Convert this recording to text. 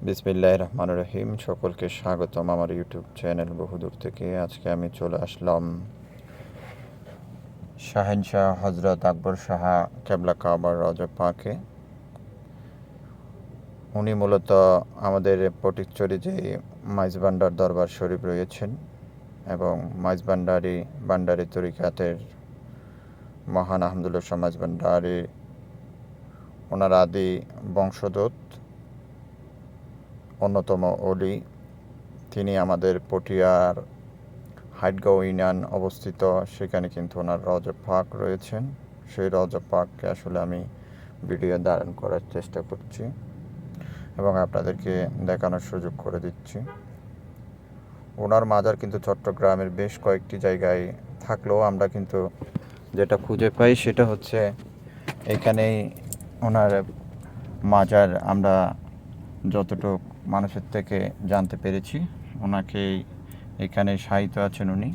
বিসমিল্লাহির রহমানির রহিম। সকলকে স্বাগতম আমার ইউটিউব চ্যানেল বহুদূর থেকে। আজকে আমি চলে আসলাম শাহেনশাহ হজরত আকবর শাহ কেবলা কাবার রওজা পাকে। উনি মূলত আমাদের ফটিকছড়ি যে মাইজভান্ডার দরবার শরীফ রয়েছেন এবং মাইজভান্ডারি তরিকাতের মহান আহমদুল্লাহ শাহ মাইজভান্ডারি ওনার আদি বংশোদ্ভূত অন্যতম অলি। তিনি আমাদের পটিয়ার হাইটগাঁও ইউনিয়ন অবস্থিত, সেখানে কিন্তু ওনার রওজা পাক রয়েছেন। সেই রওজা পাককে আসলে আমি ভিডিও ধারণ করার চেষ্টা করছি এবং আপনাদেরকে দেখানোর সুযোগ করে দিচ্ছি। ওনার মাজার কিন্তু চট্টগ্রামের বেশ কয়েকটি জায়গায় থাকলেও আমরা কিন্তু যেটা খুঁজে পাই সেটা হচ্ছে এখানেই ওনার মাজার। আমরা যতটুকু মানুষের থেকে জানতে পেরেছি, ওনাকে এখানে শায়িত আছেন উনি।